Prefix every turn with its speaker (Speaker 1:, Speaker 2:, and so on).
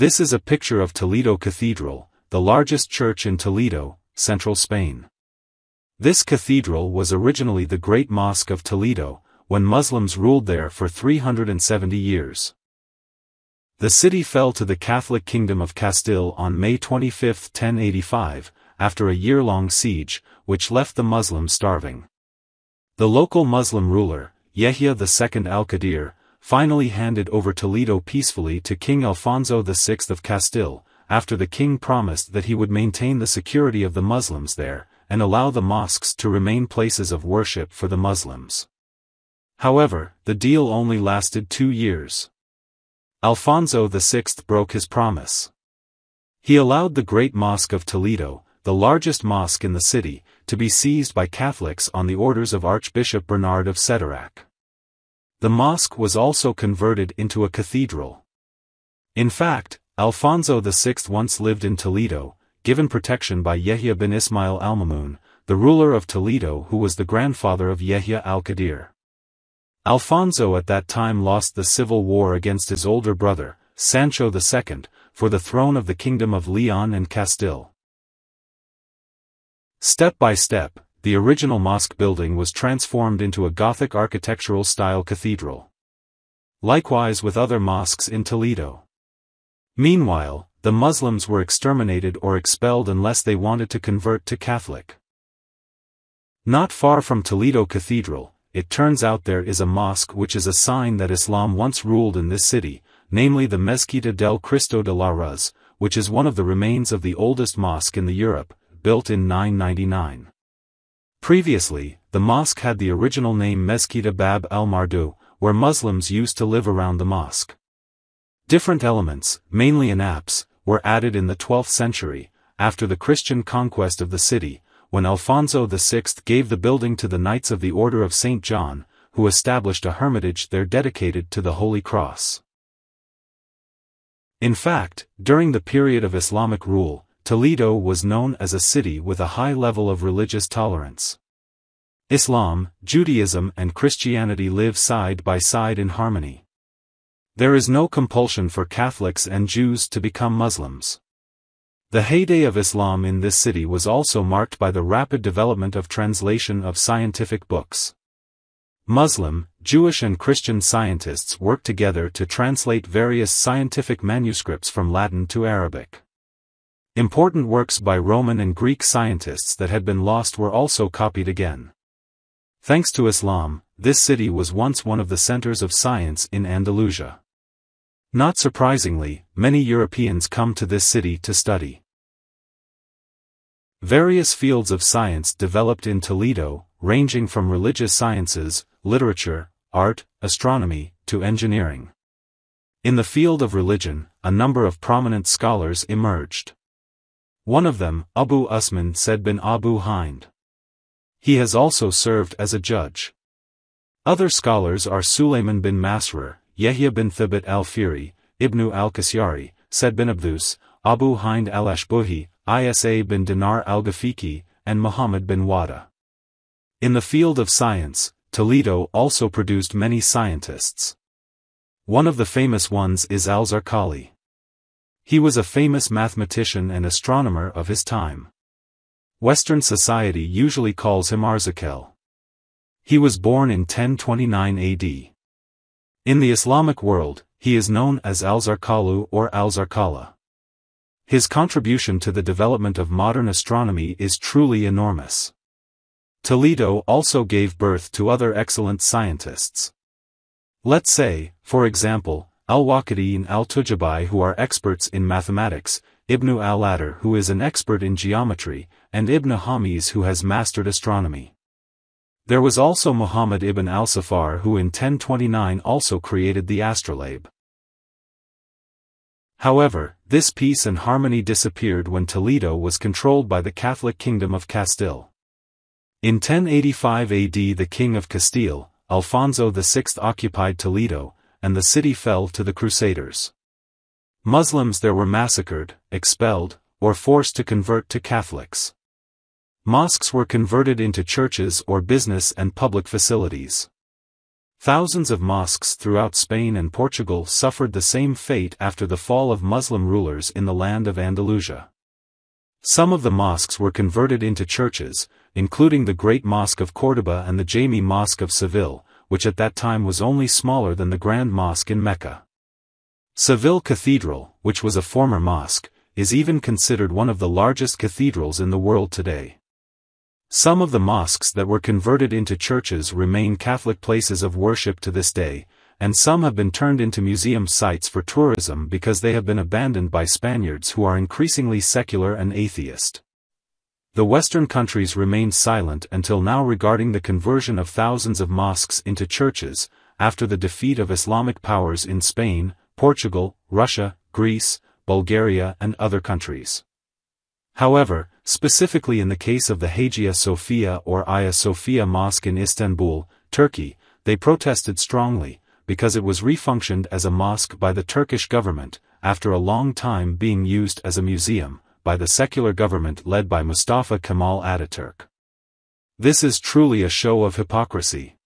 Speaker 1: This is a picture of Toledo Cathedral, the largest church in Toledo, central Spain. This cathedral was originally the Great Mosque of Toledo, when Muslims ruled there for 370 years. The city fell to the Catholic Kingdom of Castile on May 25, 1085, after a year-long siege, which left the Muslims starving. The local Muslim ruler, Yahya II al-Qadir, finally handed over Toledo peacefully to King Alfonso VI of Castile, after the king promised that he would maintain the security of the Muslims there, and allow the mosques to remain places of worship for the Muslims. However, the deal only lasted 2 years. Alfonso VI broke his promise. He allowed the Great Mosque of Toledo, the largest mosque in the city, to be seized by Catholics on the orders of Archbishop Bernard of Sederac. The mosque was also converted into a cathedral. In fact, Alfonso VI once lived in Toledo, given protection by Yahya bin Ismail al-Mamun, the ruler of Toledo who was the grandfather of Yahya al-Qadir. Alfonso at that time lost the civil war against his older brother, Sancho II, for the throne of the Kingdom of Leon and Castile. Step by step, the original mosque building was transformed into a Gothic architectural-style cathedral. Likewise with other mosques in Toledo. Meanwhile, the Muslims were exterminated or expelled unless they wanted to convert to Catholic. Not far from Toledo Cathedral, it turns out there is a mosque which is a sign that Islam once ruled in this city, namely the Mezquita del Cristo de la Ruz, which is one of the remains of the oldest mosque in Europe, built in 999. Previously, the mosque had the original name Mezquita Bab el-Mardu, where Muslims used to live around the mosque. Different elements, mainly an apse, were added in the 12th century, after the Christian conquest of the city, when Alfonso VI gave the building to the Knights of the Order of St. John, who established a hermitage there dedicated to the Holy Cross. In fact, during the period of Islamic rule, Toledo was known as a city with a high level of religious tolerance. Islam, Judaism and Christianity live side by side in harmony. There is no compulsion for Catholics and Jews to become Muslims. The heyday of Islam in this city was also marked by the rapid development of translation of scientific books. Muslim, Jewish and Christian scientists worked together to translate various scientific manuscripts from Latin to Arabic. Important works by Roman and Greek scientists that had been lost were also copied again. Thanks to Islam, this city was once one of the centers of science in Andalusia. Not surprisingly, many Europeans come to this city to study. Various fields of science developed in Toledo, ranging from religious sciences, literature, art, astronomy, to engineering. In the field of religion, a number of prominent scholars emerged. One of them, Abu Usman Said bin Abu Hind. He has also served as a judge. Other scholars are Sulayman bin Masrur, Yahya bin Thabit al-Firi, Ibn al-Qasyari, Said bin Abdus, Abu Hind al-Ashbuhi, Isa bin Dinar al-Ghafiqi, and Muhammad bin Wada. In the field of science, Toledo also produced many scientists. One of the famous ones is al-Zarqali. He was a famous mathematician and astronomer of his time. Western society usually calls him Arzakel. He was born in 1029 AD. In the Islamic world, he is known as al-Zarqalu or al-Zarqala. His contribution to the development of modern astronomy is truly enormous. Toledo also gave birth to other excellent scientists. Let's say, for example, al-Waqidi and al-Tujabai who are experts in mathematics, Ibn al-Adar who is an expert in geometry, and Ibn Hamiz who has mastered astronomy. There was also Muhammad ibn al-Safar who in 1029 also created the astrolabe. However, this peace and harmony disappeared when Toledo was controlled by the Catholic Kingdom of Castile. In 1085 AD the King of Castile, Alfonso VI occupied Toledo, and the city fell to the Crusaders. Muslims there were massacred, expelled, or forced to convert to Catholics. Mosques were converted into churches or business and public facilities. Thousands of mosques throughout Spain and Portugal suffered the same fate after the fall of Muslim rulers in the land of Andalusia. Some of the mosques were converted into churches, including the Great Mosque of Córdoba and the Jami Mosque of Seville, which at that time was only smaller than the Grand Mosque in Mecca. Seville Cathedral, which was a former mosque, is even considered one of the largest cathedrals in the world today. Some of the mosques that were converted into churches remain Catholic places of worship to this day, and some have been turned into museum sites for tourism because they have been abandoned by Spaniards who are increasingly secular and atheist. The Western countries remained silent until now regarding the conversion of thousands of mosques into churches, after the defeat of Islamic powers in Spain, Portugal, Russia, Greece, Bulgaria and other countries. However, specifically in the case of the Hagia Sophia or Hagia Sophia Mosque in Istanbul, Turkey, they protested strongly, because it was refunctioned as a mosque by the Turkish government, after a long time being used as a museum, by the secular government led by Mustafa Kemal Ataturk. This is truly a show of hypocrisy.